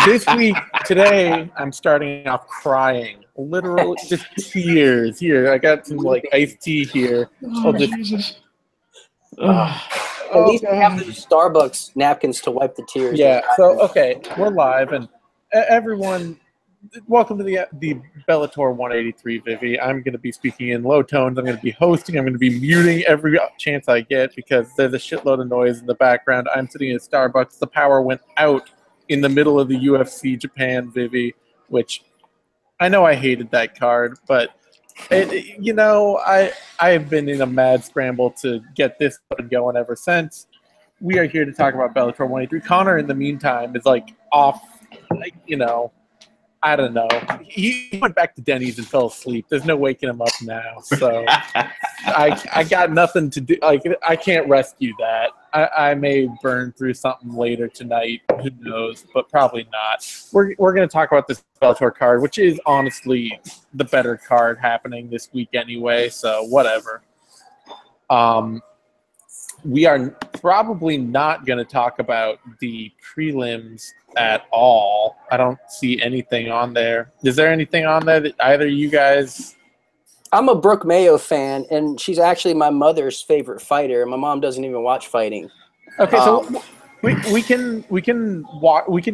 This week, today, I'm starting off crying. Literally, just tears. Here, I got some like iced tea here. Oh, Jesus. At least they have the Starbucks napkins to wipe the tears. Yeah. So okay, we're live, and everyone, welcome to the Bellator 183, Vivi. I'm going to be speaking in low tones. I'm going to be hosting. I'm going to be muting every chance I get because there's a shitload of noise in the background. I'm sitting in Starbucks. The power went out in the middle of the UFC Japan, Vivi, which I know I hated that card, but I've been in a mad scramble to get this going ever since. We are here to talk about Bellator 183. Connor, in the meantime, is like off, I don't know. He went back to Denny's and fell asleep. There's no waking him up now. So I got nothing to do. Like, I can't rescue that. I may burn through something later tonight. Who knows? But probably not. We're going to talk about this Bellator card, which is honestly the better card happening this week anyway. So whatever. We are probably not going to talk about the prelims at all. I don't see anything on there. Is there anything on there that either you guys... I'm a Brooke Mayo fan, and she's actually my mother's favorite fighter. My mom doesn't even watch fighting. Okay, so we can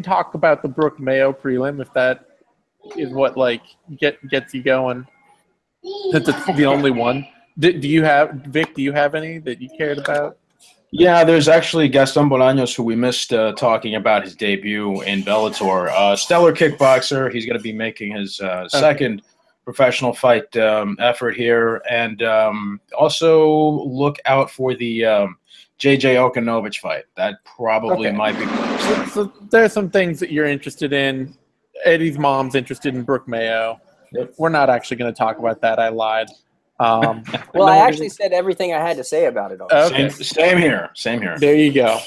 talk about the Brooke Mayo prelim if that is what gets you going. Since it's the only one. Do you have, Vic, do you have any that you cared about? Yeah, there's actually Gaston Bolaños, who we missed talking about his debut in Bellator. Stellar kickboxer. He's going to be making his second professional fight effort here. And also look out for the J.J. Okanovich fight. That probably might be. So there's some things that you're interested in. Eddie's mom's interested in Brooke Mayo. Yep. We're not actually going to talk about that. I lied. Well, I actually said everything I had to say about it. Okay. Same here. There you go.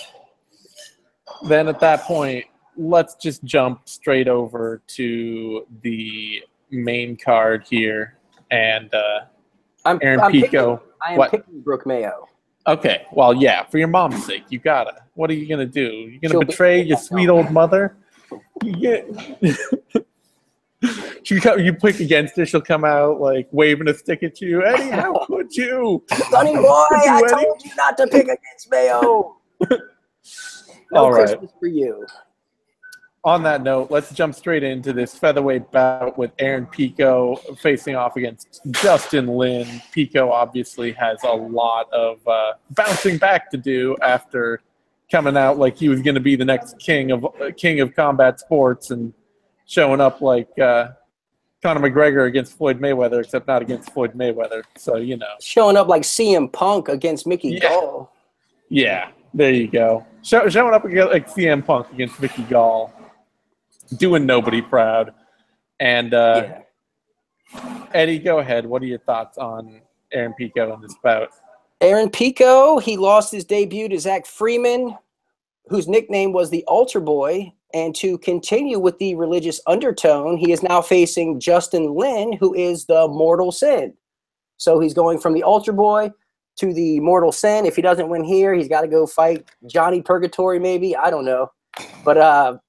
Then at that point, let's just jump straight over to the main card here. And Aaron Pico. I am picking Brooke Mayo. Okay. Well, yeah, for your mom's sake, you gotta. What are you going to do? You're going to betray your sweet old mother? You pick against her, she'll come out like waving a stick at you. Eddie, how could you? Sonny boy, I told you not to pick against Mayo. All right. Christmas for you. On that note, let's jump straight into this featherweight bout with Aaron Pico facing off against Justin Lin. Pico obviously has a lot of bouncing back to do after coming out like he was going to be the next king of combat sports and showing up like Conor McGregor against Floyd Mayweather, except not against Floyd Mayweather. So, Showing up like CM Punk against Mickey Gall. Yeah, there you go. Showing up like CM Punk against Mickey Gall. Doing nobody proud. And Eddie, go ahead. What are your thoughts on Aaron Pico in this bout? Aaron Pico, he lost his debut to Zach Freeman, whose nickname was the Altar Boy. And to continue with the religious undertone, he is now facing Justin Lin, who is the Mortal Sin. So he's going from the Altar Boy to the Mortal Sin. If he doesn't win here, he's got to go fight Johnny Purgatory maybe. I don't know. But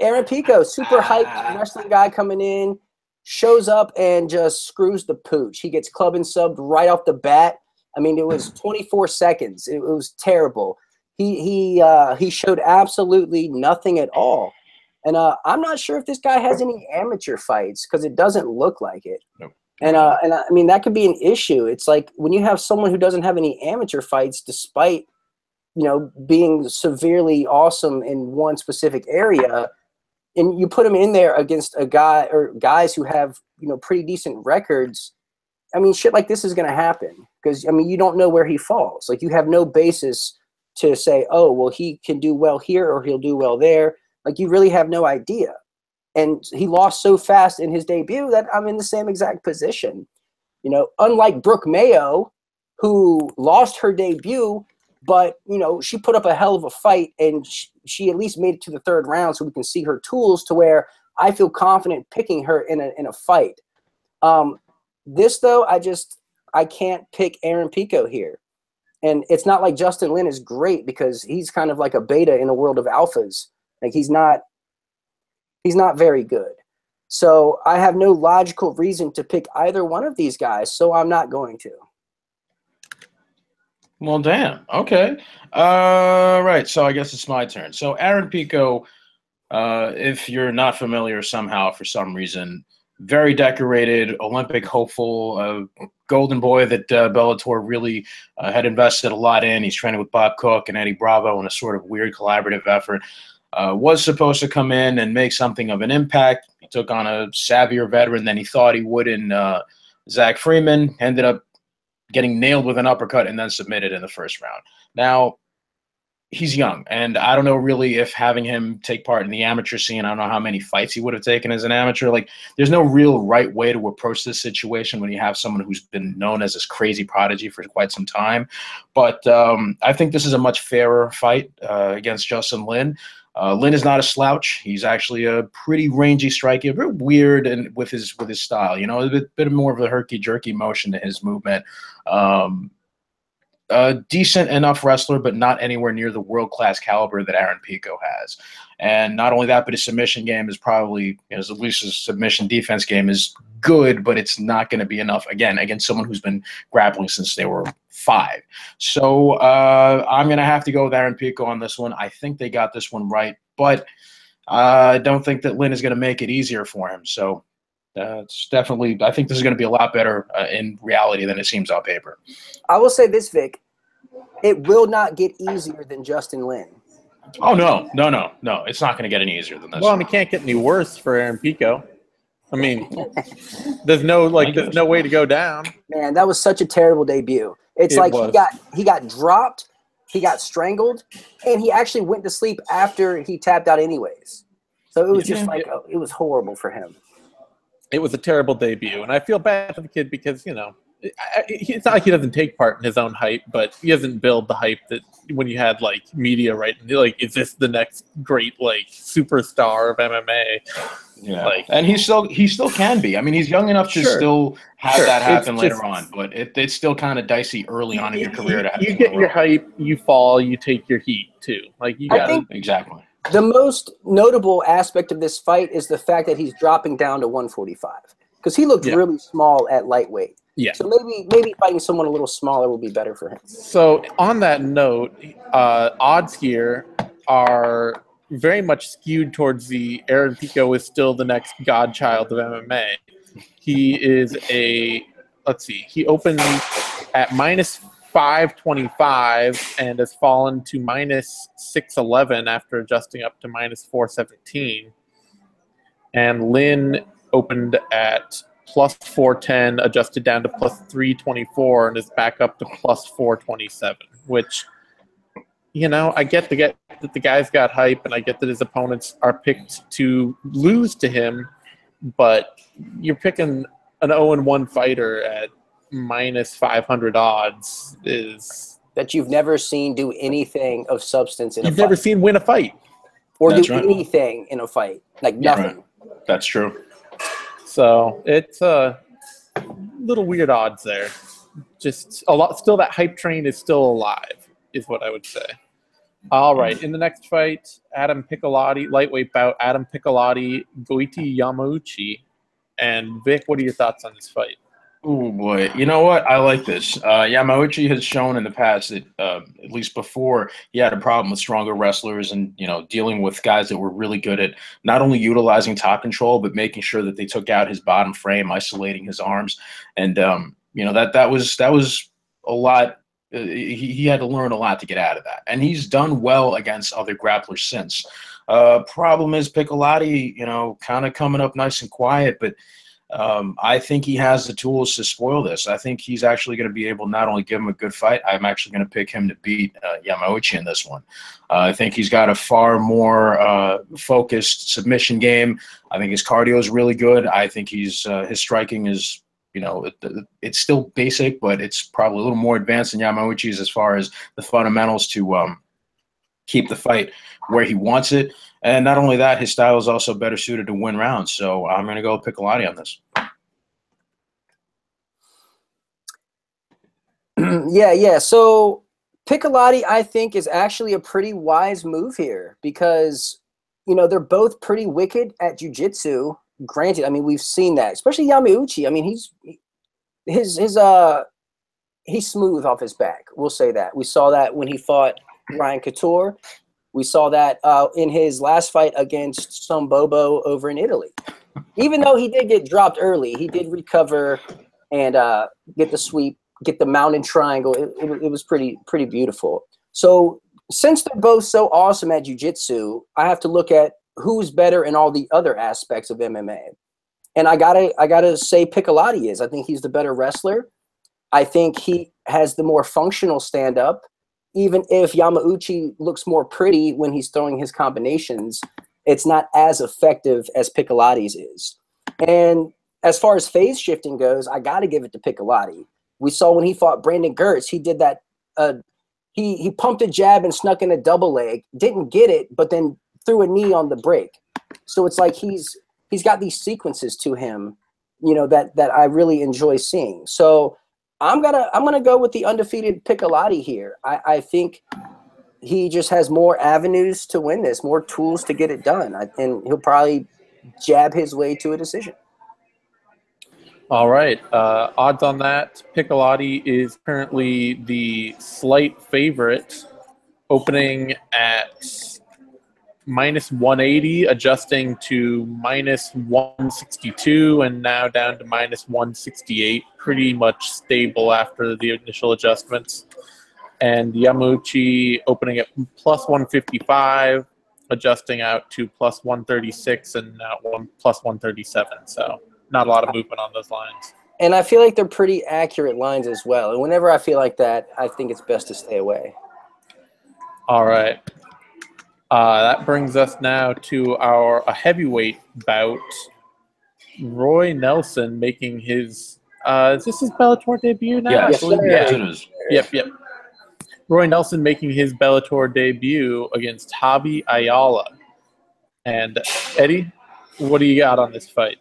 Aaron Pico, super hyped wrestling guy coming in, shows up and just screws the pooch. He gets club and subbed right off the bat. I mean, it was 24 seconds. It was terrible. He showed absolutely nothing at all. And I'm not sure if this guy has any amateur fights because it doesn't look like it. Nope. And I mean, that could be an issue. It's like when you have someone who doesn't have any amateur fights despite, being severely awesome in one specific area, and you put him in there against a guy or guys who have, pretty decent records, I mean, shit like this is going to happen because, I mean, you don't know where he falls. Like, you have no basis to say, oh, well, he can do well here or he'll do well there. Like, you really have no idea. And he lost so fast in his debut that I'm in the same exact position. Unlike Brooke Mayo, who lost her debut, but, she put up a hell of a fight and she at least made it to the third round so we can see her tools to where I feel confident picking her in a fight. This, though, I can't pick Aaron Pico here. And it's not like Justin Lin is great because he's kind of like a beta in a world of alphas. Like, he's not He's not very good. So I have no logical reason to pick either one of these guys, so I'm not going to. Well, damn. Okay. Right. So I guess it's my turn. So Aaron Pico, if you're not familiar somehow for some reason, very decorated Olympic hopeful, golden boy that Bellator really had invested a lot in. He's training with Bob Cook and Eddie Bravo in a sort of weird collaborative effort. Was supposed to come in and make something of an impact. He took on a savvier veteran than he thought he would in Zach Freeman. Ended up getting nailed with an uppercut and then submitted in the first round. Now, he's young, and I don't know really if having him take part in the amateur scene, I don't know how many fights he would have taken as an amateur. Like, there's no real right way to approach this situation when you have someone who's been known as this crazy prodigy for quite some time. But I think this is a much fairer fight against Justin Lin. Lin is not a slouch. He's actually a pretty rangy striker, very weird and with his style. You know, a bit more of a herky-jerky motion to his movement. A decent enough wrestler, but not anywhere near the world-class caliber that Aaron Pico has. And not only that, but his submission game is probably, at least his submission defense game is good, but it's not going to be enough, again, against someone who's been grappling since they were 5. So I'm going to have to go with Aaron Pico on this one. I think they got this one right, but I don't think that Lin is going to make it easier for him. So it's definitely, I think this is going to be a lot better in reality than it seems on paper. I will say this, Vic. It will not get easier than Justin Lin. Oh, no. It's not going to get any easier than this. Well, and it can't get any worse for Aaron Pico. I mean, there's no way to go down. Man, that was such a terrible debut. It he got dropped, he got strangled, and he actually went to sleep after he tapped out anyways. So it was just it was horrible for him. It was a terrible debut, and I feel bad for the kid because, it's not like he doesn't take part in his own hype, but he doesn't build the hype that when you had media, right? Like, is this the next great superstar of MMA? Yeah, and he still can be. I mean, he's young enough to still have that happen later on, but it's still kind of dicey early on in your career to have. You get your hype, you fall, you take your heat too. Exactly. The most notable aspect of this fight is the fact that he's dropping down to 145 because he looked really small at lightweight. Yeah. So maybe fighting someone a little smaller will be better for him. So on that note, odds here are very much skewed towards the Aaron Pico is still the next godchild of MMA. He is he opened at minus 525 and has fallen to minus 611 after adjusting up to minus 417. And Lin opened at plus 410, adjusted down to plus 324, and is back up to plus 427, which, I get that the guy's got hype, and I get that his opponents are picked to lose to him, but you're picking an 0-1 fighter at minus 500 odds is that you've never seen do anything of substance in a fight. You've never seen win a fight. Or do anything in a fight. Nothing. Right. That's true. So it's a little weird odds there. Just a lot. Still, that hype train is still alive, is what I would say. All right. In the next fight, Adam Piccolotti, lightweight bout, Adam Piccolotti, Goiti Yamauchi. And Vic, what are your thoughts on this fight? Oh, boy. You know what? I like this. Yamauchi has shown in the past that, at least before, he had a problem with stronger wrestlers and, dealing with guys that were really good at not only utilizing top control, but making sure that they took out his bottom frame, isolating his arms. And, that was a lot. He had to learn a lot to get out of that. And he's done well against other grapplers since. Problem is Piccolotti, kind of coming up nice and quiet, but I think he has the tools to spoil this. I think he's actually going to be able to not only give him a good fight, I'm actually going to pick him to beat Yamauchi in this one. I think he's got a far more focused submission game. I think his cardio is really good. I think his striking is, it's still basic, but it's probably a little more advanced than Yamauchi's as far as the fundamentals to keep the fight where he wants it. And not only that, his style is also better suited to win rounds. So I'm going to go Piccolotti on this. Yeah. So Piccolotti, I think, is actually a pretty wise move here because, you know, they're both pretty wicked at jiu-jitsu. Granted, I mean, we've seen that, especially Yamauchi. I mean, he's smooth off his back. We'll say that. We saw that when he fought Ryan Couture. We saw that in his last fight against some Bobo over in Italy. Even though he did get dropped early, he did recover and get the sweep, get the mountain triangle. It was pretty beautiful. So since they're both so awesome at jiu-jitsu, I have to look at who's better in all the other aspects of MMA. And I gotta say Picolati is. I think he's the better wrestler. I think he has the more functional stand-up. Even if Yamauchi looks more pretty when he's throwing his combinations, it's not as effective as Picolati's is. And as far as phase shifting goes, I got to give it to Picolati. We saw when he fought Brandon Gertz, he did that. He pumped a jab and snuck in a double leg, didn't get it, but then threw a knee on the break. So it's like he's got these sequences to him, you know, that I really enjoy seeing. So I'm gonna go with the undefeated Picolati here. I think he just has more avenues to win this, more tools to get it done, and he'll probably jab his way to a decision. All right. Odds on that. Picolati is currently the slight favorite, opening at -180, adjusting to -162, and now down to -168. Pretty much stable after the initial adjustments. And Yamauchi opening at +155, adjusting out to +136, and now +137. So not a lot of movement on those lines. And I feel like they're pretty accurate lines as well. And whenever I feel like that, I think it's best to stay away. All right. That brings us now to a heavyweight bout. Roy Nelson making his is this his Bellator debut now? Yes, Yes, it is. Yep. Roy Nelson making his Bellator debut against Javy Ayala. And Eddie, what do you got on this fight?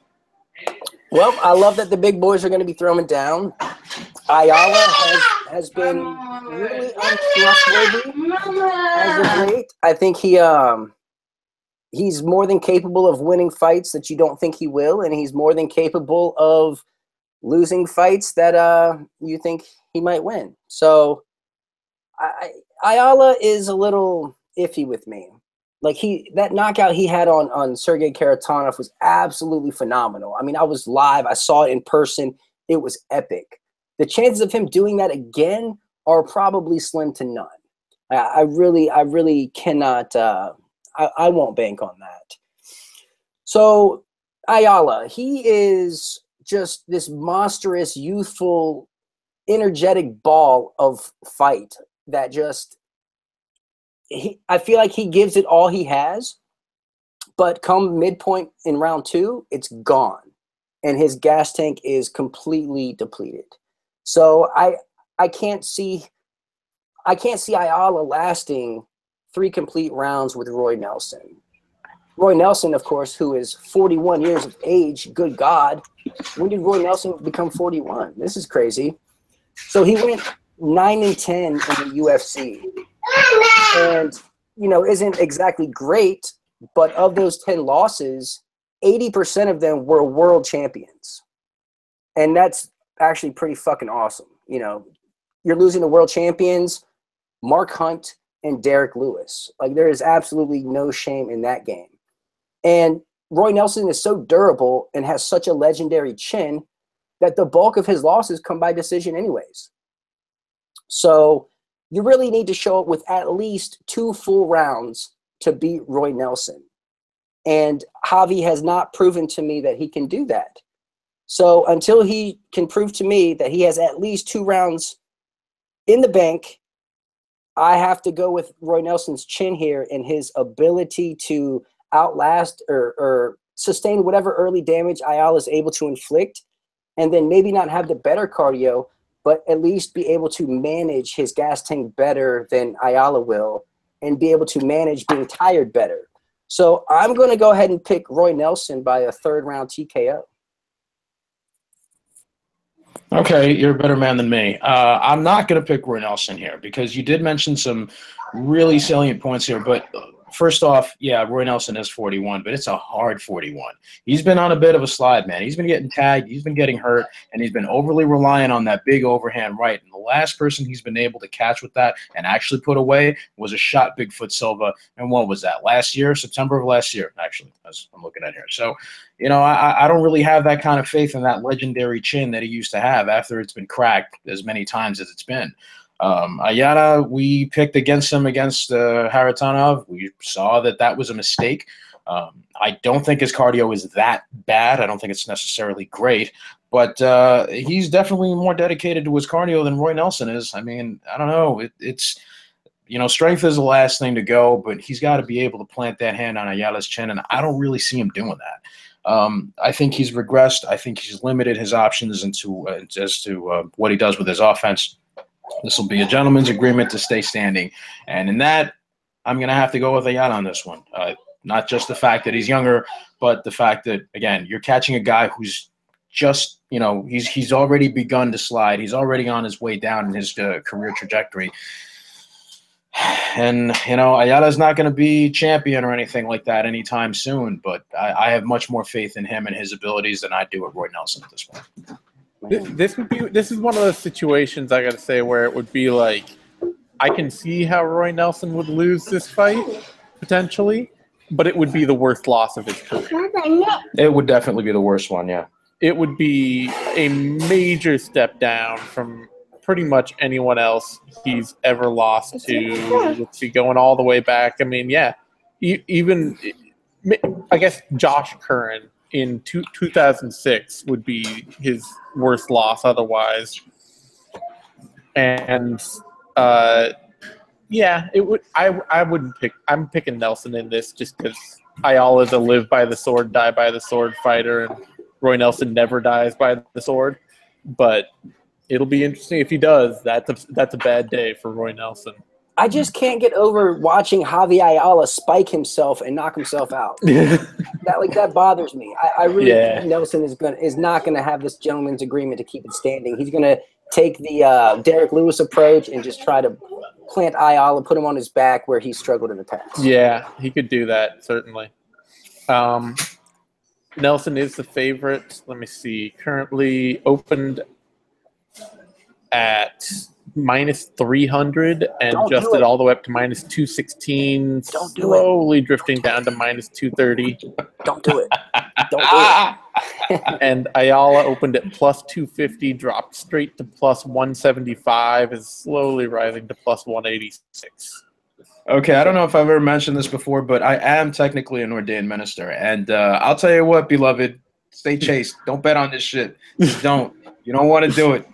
Well, I love that the big boys are going to be throwing down. Ayala has been really untrustworthy as of late. I think he's more than capable of winning fights that you don't think he will, and he's more than capable of losing fights that you think he might win. So Ayala is a little iffy with me. Like that knockout he had on Sergey Karatanov was absolutely phenomenal. I mean, I was live. I saw it in person. It was epic. The chances of him doing that again are probably slim to none. I really cannot. I won't bank on that. So Ayala, he is just this monstrous, youthful, energetic ball of fight that just. I feel like he gives it all he has, but come midpoint in round 2, it's gone, and his gas tank is completely depleted. So I can't see Ayala lasting 3 complete rounds with Roy Nelson. Roy Nelson, of course, who is 41 years of age. Good God, when did Roy Nelson become 41? This is crazy. So he went 9-10 in the UFC. And, you know, isn't exactly great, but of those 10 losses, 80% of them were world champions. And that's actually pretty fucking awesome. You know, you're losing to world champions, Mark Hunt and Derek Lewis. Like, there is absolutely no shame in that game. And Roy Nelson is so durable and has such a legendary chin that the bulk of his losses come by decision anyways. So you really need to show up with at least 2 full rounds to beat Roy Nelson. And Javy has not proven to me that he can do that. So until he can prove to me that he has at least 2 rounds in the bank, I have to go with Roy Nelson's chin here and his ability to outlast or sustain whatever early damage Ayala is able to inflict, and then maybe not have the better cardio, but at least be able to manage his gas tank better than Ayala will, and be able to manage being tired better. So I'm going to go ahead and pick Roy Nelson by a 3rd round TKO. Okay, you're a better man than me. I'm not going to pick Roy Nelson here because you did mention some really salient points here, but first off, yeah, Roy Nelson is 41, but it's a hard 41. He's been on a bit of a slide, man. He's been getting tagged, he's been getting hurt, and he's been overly reliant on that big overhand right. And the last person he's been able to catch with that and actually put away was a shot Bigfoot Silva. And what was that? Last year, September of last year, actually, as I'm looking at here. So, you know, I don't really have that kind of faith in that legendary chin that he used to have after it's been cracked as many times as it's been. Ayala, we picked against him against Haratonov. We saw that that was a mistake. I don't think his cardio is that bad. I don't think it's necessarily great, but he's definitely more dedicated to his cardio than Roy Nelson is. I mean, I don't know. It's, you know, strength is the last thing to go, but he's got to be able to plant that hand on Ayala's chin, and I don't really see him doing that. I think he's regressed. I think he's limited his options as to what he does with his offense. This will be a gentleman's agreement to stay standing. And in that, I'm going to have to go with Ayala on this one. Not just the fact that he's younger, but the fact that, again, you're catching a guy who's just, you know, he's already begun to slide. He's already on his way down in his career trajectory. And, you know, Ayala's not going to be champion or anything like that anytime soon, but I have much more faith in him and his abilities than I do with Roy Nelson at this point. This is one of those situations, I got to say, where it would be like, I can see how Roy Nelson would lose this fight, potentially, but it would be the worst loss of his career. It would definitely be the worst one, yeah. It would be a major step down from pretty much anyone else he's ever lost to. Let's see, going all the way back. I mean, yeah, even, I guess, Josh Curran in 2006 would be his worst loss otherwise. And yeah, it would. I wouldn't pick. I'm picking Nelson in this just because Ayala's a live by the sword, die by the sword fighter, and Roy Nelson never dies by the sword. But it'll be interesting if he does. That's a bad day for Roy Nelson. I just can't get over watching Javy Ayala spike himself and knock himself out. that bothers me. I really think Nelson is not gonna have this gentleman's agreement to keep it standing. He's gonna take the Derek Lewis approach and just try to plant Ayala, put him on his back where he struggled in the past. Yeah, he could do that, certainly. Nelson is the favorite. Let me see. Currently opened at -300 and adjusted all the way up to -216. Slowly drifting down to -230. Don't do it. Don't do it. And Ayala opened at +250, dropped straight to +175, is slowly rising to +186. Okay, I don't know if I've ever mentioned this before, but I am technically an ordained minister. And I'll tell you what, beloved, stay chaste. Don't bet on this shit. Just don't. You don't want to do it.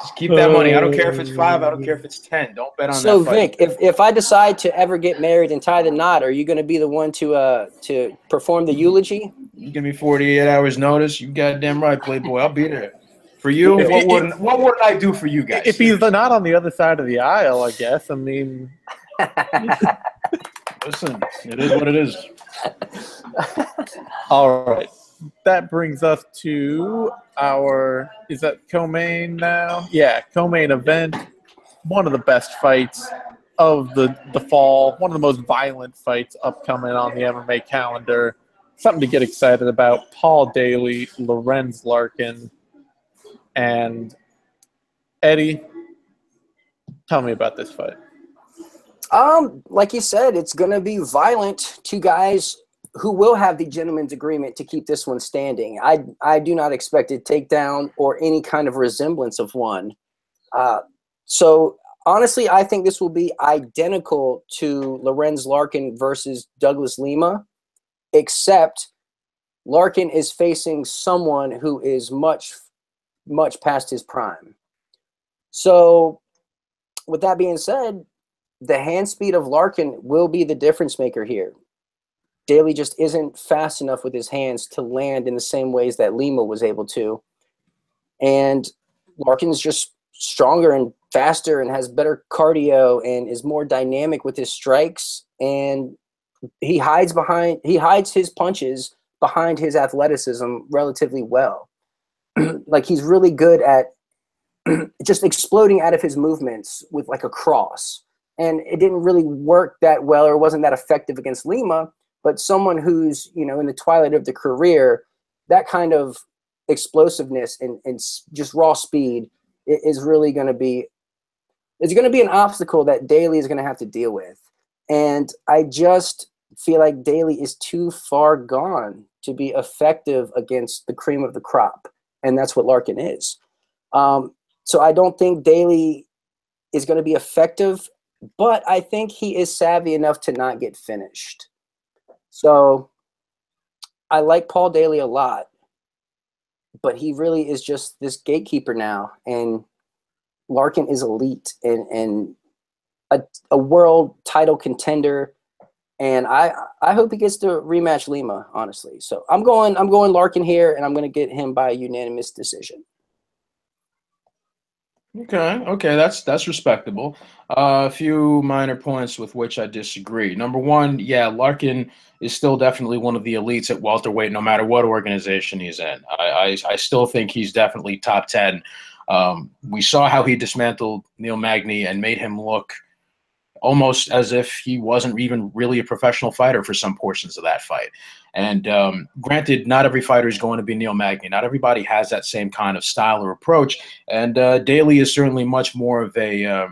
Just keep that money. I don't care if it's 5. I don't care if it's 10. Don't bet on that. So, Vic, if I decide to ever get married and tie the knot, are you going to be the one to perform the eulogy? You give me 48 hours notice. You goddamn right, Playboy. I'll be there. For you, what wouldn't I do for you guys? If he's not on the other side of the aisle, I guess. I mean, listen, it is what it is. All right. That brings us to our, is that co-main now? Yeah, co-main event. One of the best fights of the fall. One of the most violent fights upcoming on the MMA calendar. Something to get excited about. Paul Daly, Lorenz Larkin. And Eddie, tell me about this fight. Like you said, it's going to be violent. Two guys who will have the gentleman's agreement to keep this one standing. I do not expect a takedown or any kind of resemblance of one. So honestly, I think this will be identical to Lorenz Larkin versus Douglas Lima, except Larkin is facing someone who is much, much past his prime. So with that being said, the hand speed of Larkin will be the difference maker here. Daly just isn't fast enough with his hands to land in the same ways that Lima was able to. And Larkin's just stronger and faster and has better cardio and is more dynamic with his strikes. And he hides his punches behind his athleticism relatively well. Like, he's really good at just exploding out of his movements with like a cross. and it didn't really work that well or wasn't that effective against Lima. But someone who's, you know, in the twilight of their career, that kind of explosiveness and just raw speed is really going to be, it's going to be an obstacle that Daly is going to have to deal with. And I just feel like Daly is too far gone to be effective against the cream of the crop. And that's what Larkin is. So I don't think Daly is going to be effective, but I think he is savvy enough to not get finished. So I like Paul Daly a lot, but he really is just this gatekeeper now. And Larkin is elite and a world title contender. And I hope he gets to rematch Lima, honestly. So I'm going Larkin here, and I'm going to get him by a unanimous decision. Okay, that's respectable. A few minor points with which I disagree. Number one, yeah, Larkin is still definitely one of the elites at welterweight, no matter what organization he's in. I still think he's definitely top 10. We saw how he dismantled Neil Magny and made him look almost as if he wasn't even really a professional fighter for some portions of that fight. And granted, not every fighter is going to be Neil Magny. Not everybody has that same kind of style or approach. And Daly is certainly much more of a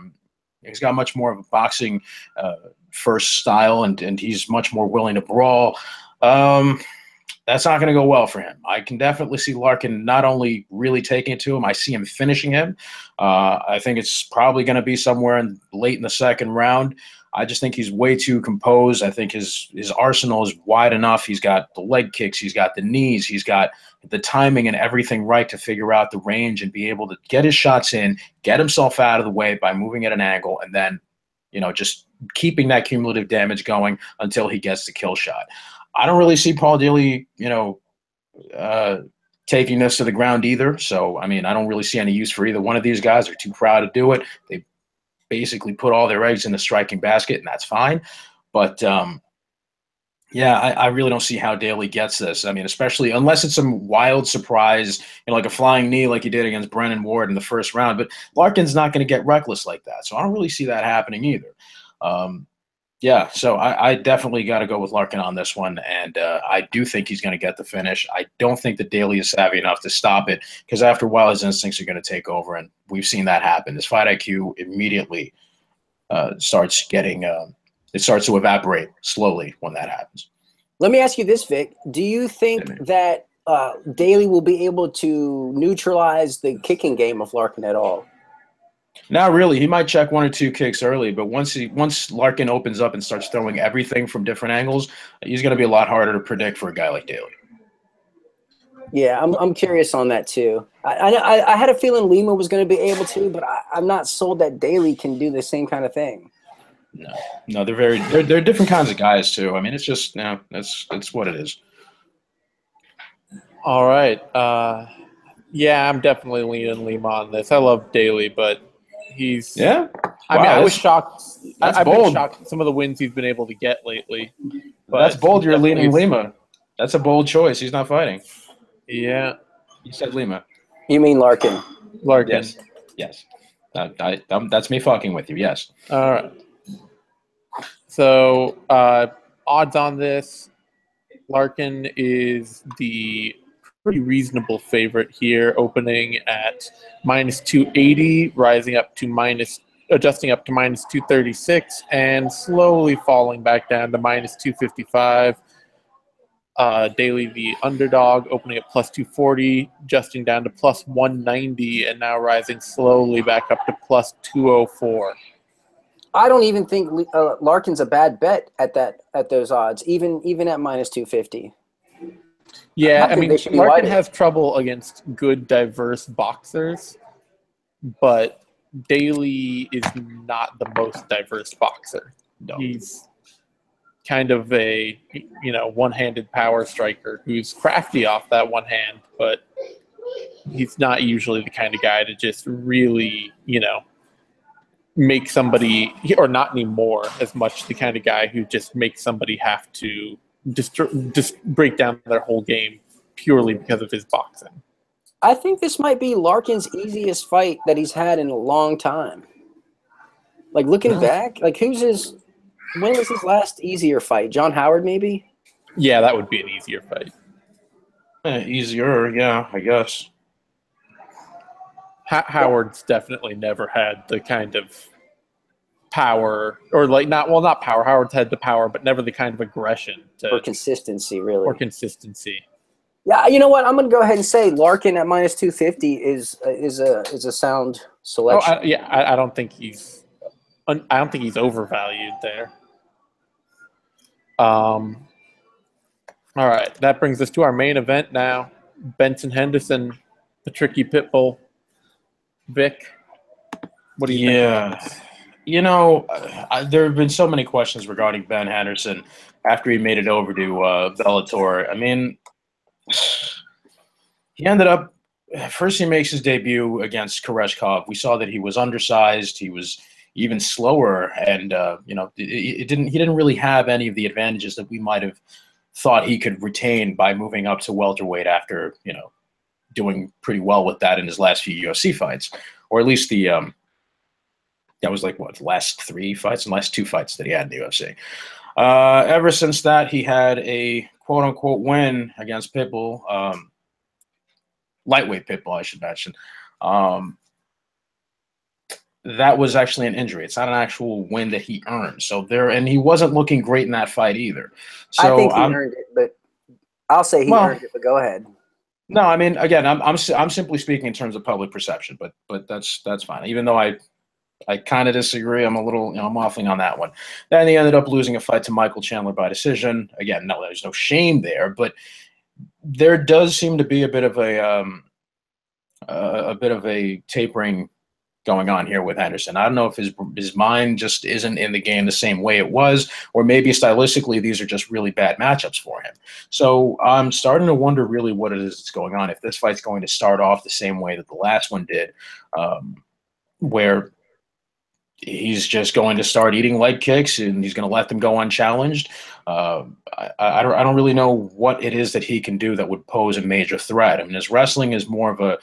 he's got much more of a boxing first style, and he's much more willing to brawl. That's not going to go well for him. I can definitely see Larkin not only really taking it to him, I see him finishing him. I think it's probably going to be somewhere late in the second round. I just think he's way too composed. I think his arsenal is wide enough. He's got the leg kicks. He's got the knees. He's got the timing and everything right to figure out the range and be able to get his shots in, get himself out of the way by moving at an angle, and then, you know, just keeping that cumulative damage going until he gets the kill shot. I don't really see Paul Daly, you know, taking this to the ground either. So, I mean, I don't really see any use for either one of these guys. They're too proud to do it. They basically put all their eggs in the striking basket, and that's fine. But, yeah, I really don't see how Daly gets this. I mean, especially unless it's some wild surprise, you know, like a flying knee like he did against Brennan Ward in the first round. But Larkin's not going to get reckless like that. So I don't really see that happening either. Yeah, so I definitely got to go with Larkin on this one, and I do think he's going to get the finish. I don't think that Daly is savvy enough to stop it, because after a while his instincts are going to take over, and we've seen that happen. His fight IQ immediately starts getting it starts to evaporate slowly when that happens. Let me ask you this, Vic. Do you think that Daly will be able to neutralize the kicking game of Larkin at all? Not really. He might check one or two kicks early, but once Larkin opens up and starts throwing everything from different angles, he's going to be a lot harder to predict for a guy like Daly. Yeah, I'm curious on that too. I had a feeling Lima was going to be able to, but I'm not sold that Daly can do the same kind of thing. No, they're different kinds of guys too. I mean, it's just it's what it is. All right. Yeah, I'm definitely leaning Lima on this. I love Daly, but he's yeah. I mean, I was shocked. I've bold. been shocked at some of the wins he's been able to get lately. But that's bold. You're leaning Lima. That's a bold choice. He's not fighting. Yeah. You said Lima. You mean Larkin? Larkin. Yes. That's me fucking with you. Yes. All right. So odds on this, Larkin is the pretty reasonable favorite here, opening at -280, rising up to adjusting up to -236, and slowly falling back down to -255. Daly, the underdog, opening at +240, adjusting down to +190, and now rising slowly back up to +204. I don't even think Larkin's a bad bet at those odds, even at -250. Yeah, I mean, Larkin has trouble against good, diverse boxers, but Daly is not the most diverse boxer. No. He's kind of a, you know, one-handed power striker who's crafty off that one hand, but he's not usually the kind of guy to just really, you know, make somebody, or not anymore as much the kind of guy who just makes somebody have to just break down their whole game purely because of his boxing. I think this might be Larkin's easiest fight that he's had in a long time. Like looking back, like when was his last easier fight? John Howard, maybe? Yeah, that would be an easier fight. Easier, yeah, I guess. Howard's definitely never had the kind of power, or like not power. Howard's had the power, but never the kind of aggression or consistency, really. Or consistency. Yeah, you know what? I'm going to go ahead and say Larkin at minus 250 is a sound selection. I don't think he's overvalued there. All right, that brings us to our main event now. Benson Henderson, the tricky Pitbull. Vic, what do you think about this? You know, there have been so many questions regarding Ben Henderson after he made it over to Bellator. I mean, he ended up first. He makes his debut against Koreshkov. We saw that he was undersized. He was even slower, and he didn't really have any of the advantages that we might have thought he could retain by moving up to welterweight after doing pretty well with that in his last few UFC fights, or at least the that was like the last 3 fights and last 2 fights that he had in the UFC. Ever since that, he had a quote-unquote win against Pitbull, lightweight Pitbull, I should mention. That was actually an injury. It's not an actual win that he earned. And he wasn't looking great in that fight either. So I think he earned it, but I'll say he earned it. But go ahead. No, I mean, again, I'm simply speaking in terms of public perception, but that's fine. Even though I kind of disagree. I'm a little, I'm waffling on that one. Then he ended up losing a fight to Michael Chandler by decision. Again, no, there's no shame there, but there does seem to be a bit of a tapering going on here with Henderson. I don't know if his mind just isn't in the game the same way it was, or maybe stylistically these are just really bad matchups for him. So I'm starting to wonder really what it is that's going on. If this fight's going to start off the same way that the last one did, where he's just going to start eating leg kicks and he's going to let them go unchallenged. I don't really know what it is that he can do that would pose a major threat. I mean, his wrestling is more of a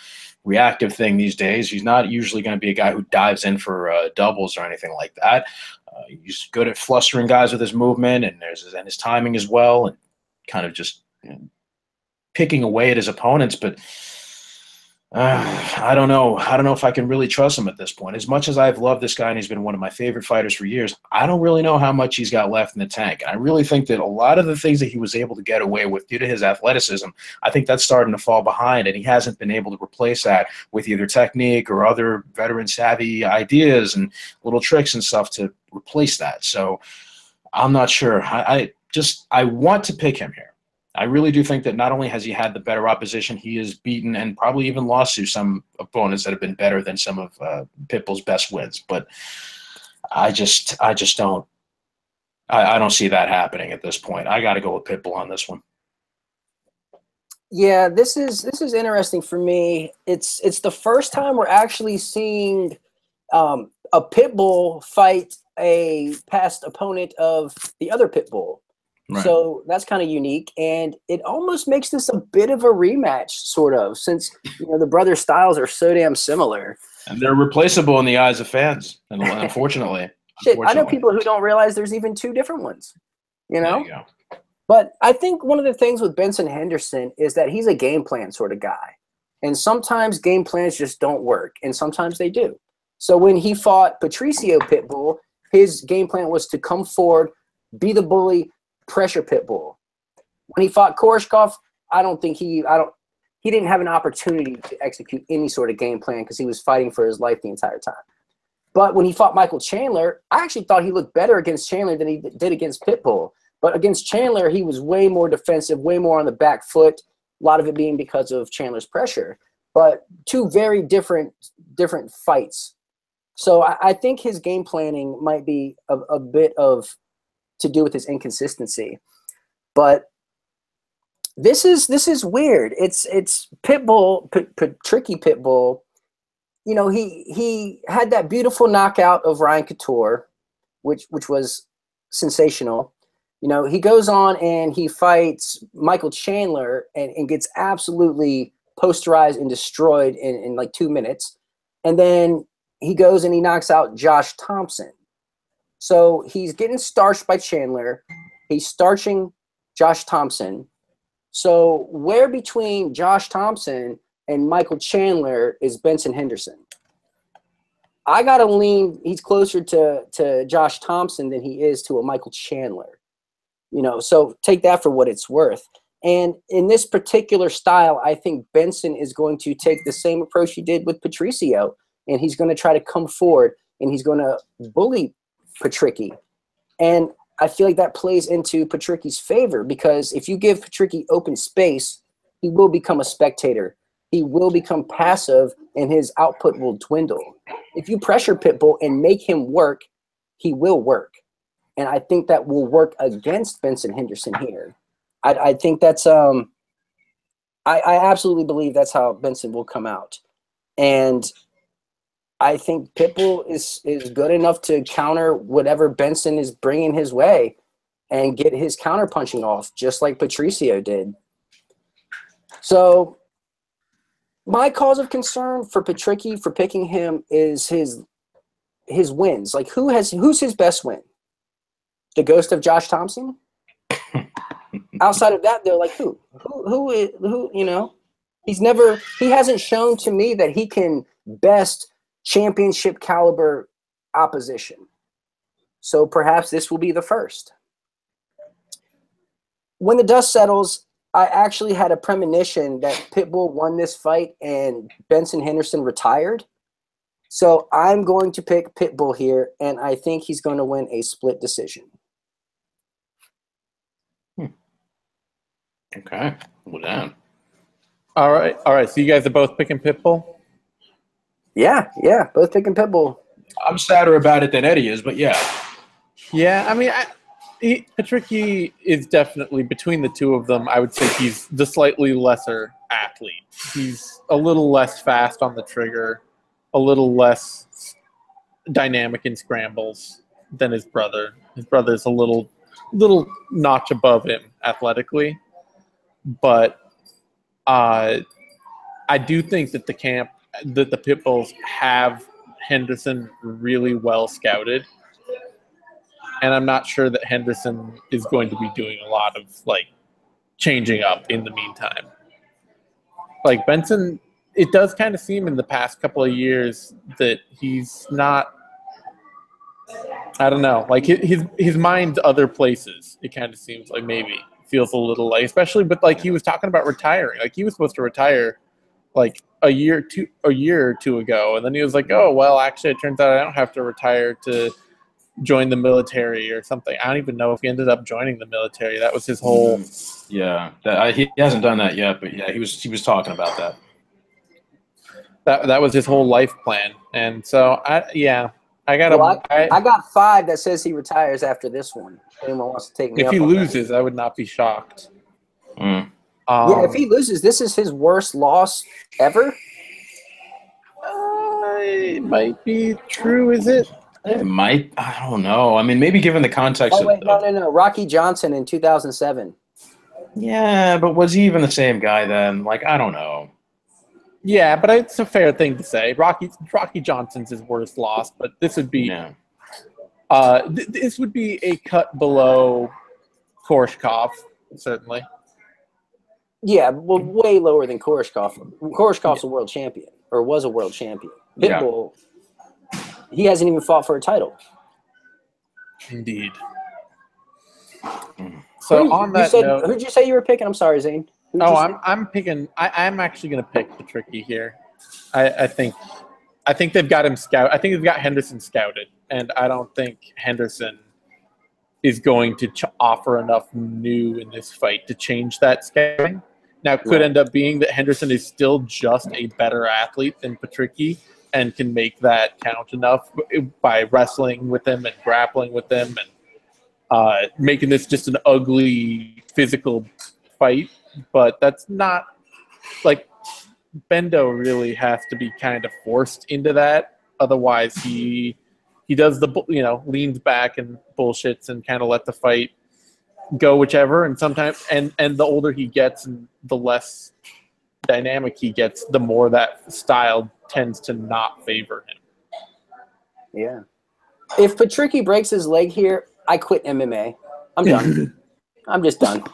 reactive thing these days. He's not usually going to be a guy who dives in for doubles or anything like that. He's good at flustering guys with his movement and his timing as well, and kind of just picking away at his opponents. But I don't know. I don't know if I can really trust him at this point. As much as I've loved this guy and he's been one of my favorite fighters for years, I don't really know how much he's got left in the tank. And I really think that a lot of the things that he was able to get away with due to his athleticism, I think that's starting to fall behind, and he hasn't been able to replace that with either technique or other veteran savvy ideas and little tricks and stuff to replace that. So I'm not sure. I want to pick him here. I really do think that not only has he had the better opposition, he has beaten and probably even lost to some opponents that have been better than some of Pitbull's best wins. But I don't see that happening at this point. I got to go with Pitbull on this one. Yeah, this is interesting for me. It's the first time we're actually seeing a Pitbull fight a past opponent of the other Pitbull. Right. So that's kind of unique, and it almost makes this a bit of a rematch, sort of, since the brothers' styles are so damn similar. And they're replaceable in the eyes of fans, unfortunately. Shit, I know people who don't realize there's even 2 different ones. There you go. But I think one of the things with Benson Henderson is that he's a game plan sort of guy, and sometimes game plans just don't work, and sometimes they do. So when he fought Patricio Pitbull, his game plan was to come forward, be the bully, pressure Pitbull. When he fought Koreshkov, he didn't have an opportunity to execute any sort of game plan because he was fighting for his life the entire time. But when he fought Michael Chandler, I actually thought he looked better against Chandler than he did against Pitbull. But against Chandler, he was way more defensive, way more on the back foot, a lot of it being because of Chandler's pressure. But 2 very different fights. So I think his game planning might be a bit of to do with his inconsistency. But this is weird. It's Pitbull, tricky Pitbull. He had that beautiful knockout of Ryan Couture, which was sensational. He goes on and he fights Michael Chandler and gets absolutely posterized and destroyed in like 2 minutes. And then he goes and he knocks out Josh Thompson. So he's getting starched by Chandler. He's starching Josh Thompson. So where between Josh Thompson and Michael Chandler is Benson Henderson? I got to lean, he's closer to Josh Thompson than he is to a Michael Chandler. So take that for what it's worth. And in this particular style, I think Benson is going to take the same approach he did with Patricio, and he's going to try to come forward, and he's going to bully Patricky. And I feel like that plays into Patricky's favor, because if you give Patricky open space, he will become a spectator. He will become passive, and his output will dwindle. If you pressure Pitbull and make him work, he will work. And I think that will work against Benson Henderson here. I think that's I absolutely believe that's how Benson will come out. And I think Pitbull is good enough to counter whatever Benson is bringing his way and get his counter punching off, just like Patricio did. So my cause of concern for Patricky for picking him is his wins. Like, who's his best win? The ghost of Josh Thompson? Outside of that, they're like, who, he hasn't shown to me that he can best championship caliber opposition. So perhaps this will be the first. When the dust settles, I actually had a premonition that Pitbull won this fight and Benson Henderson retired. So I'm going to pick Pitbull here, and I think he's going to win a split decision. Okay. Well, damn. All right. So you guys are both picking Pitbull? Yeah, both picking Pitbull. I'm sadder about it than Eddie is, but yeah. Yeah, I mean, Patricky is definitely, between the two of them, I would say he's the slightly lesser athlete. He's a little less fast on the trigger, a little less dynamic in scrambles than his brother. His brother's a little notch above him athletically. But I do think that the Pitbulls have Henderson really well scouted. And I'm not sure that Henderson is going to be doing a lot of, changing up in the meantime. Like, Benson, it does kind of seem in the past couple of years that he's not, I don't know, like his mind's other places. It kind of seems like maybe feels a little like, especially, but he was talking about retiring. Like, he was supposed to retire a year or two ago, and then he was like, "Oh, well, actually, it turns out I don't have to retire to join the military or something." I don't even know if he ended up joining the military. That was his whole. Yeah, he hasn't done that yet, but yeah, he was talking about that. That was his whole life plan, and so I got 5 that says he retires after this one. If anyone wants to take me if up he on loses, that. I would not be shocked. Yeah, if he loses, this is his worst loss ever. It might be true, is it? It might. I don't know. I mean, maybe given the context Oh, wait, no. Rocky Johnson in 2007. Yeah, but was he even the same guy then? I don't know. Yeah, but it's a fair thing to say. Rocky Johnson's his worst loss, but this would be this would be a cut below Koreshkov, certainly. Yeah, well, way lower than Koreshkov. Koreshkov's a world champion, or was a world champion. Pitbull, he hasn't even fought for a title. Indeed. So on that note, who'd you say you were picking? I'm sorry, Zane. I'm picking. I'm actually going to pick Patricky here. I think they've got him scout. I think they've got Henderson scouted, and I don't think Henderson is going to offer enough new in this fight to change that scouting. Now, it could end up being that Henderson is still just a better athlete than Patricky and can make that count enough by wrestling with him and grappling with him and making this just an ugly physical fight. But that's not Bendo really has to be kind of forced into that. Otherwise, he does leans back and bullshits and kind of let the fight go whichever. And sometimes, and the older he gets and the less dynamic he gets, the more that style tends to not favor him. Yeah. If Patricky breaks his leg here, I quit MMA. I'm done. I'm just done.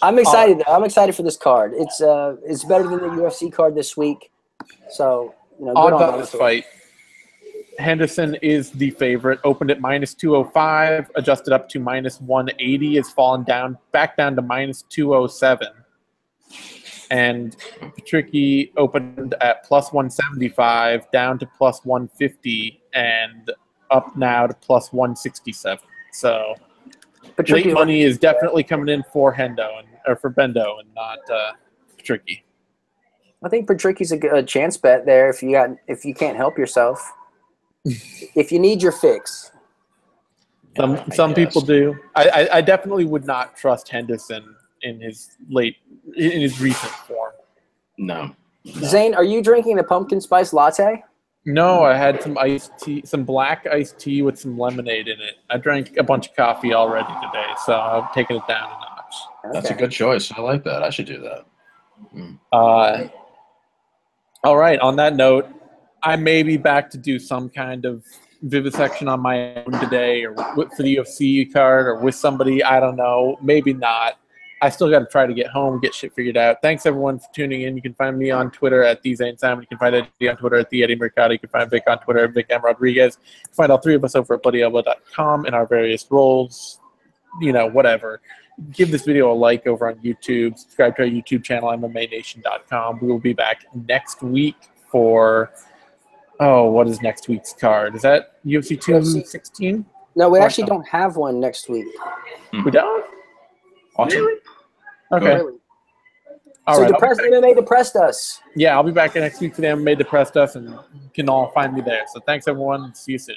I'm excited. I'm excited for this card. It's better than the UFC card this week. So good odds on on this fight. Henderson is the favorite. Opened at -205, adjusted up to -180, has fallen back down to -207. And Patricky opened at +175, down to +150, and up now to +167. So late money is definitely coming in for Bendo and not Patricky. I think Patricky's a chance bet there if you can't help yourself. If you need your fix. Some people do. I definitely would not trust Henderson in his recent form. No. Zane, are you drinking the pumpkin spice latte? No, I had some iced tea, some black iced tea with some lemonade in it. I drank a bunch of coffee already today, so I'm taking it down a notch. Okay. That's a good choice. I like that. I should do that. All right. On that note, I may be back to do some kind of vivisection on my own today, or for the UFC card, or with somebody. I don't know. Maybe not. I still got to try to get home, get shit figured out. Thanks, everyone, for tuning in. You can find me on Twitter at TheZaneSimon. You can find Eddie on Twitter at TheEddieMercado. You can find Vic on Twitter at VicMRodriguez. You can find all three of us over at BloodyElbow.com in our various roles, whatever. Give this video a like over on YouTube. Subscribe to our YouTube channel, MMANation.com. We will be back next week for, what is next week's card? Is that UFC 216? No, we actually don't have one next week. We don't? Awesome. Really? Okay. Really? All so right. MMA depressed us. Yeah, I'll be back next week for the MMA Depressed Us, and you can all find me there. So thanks, everyone. See you soon.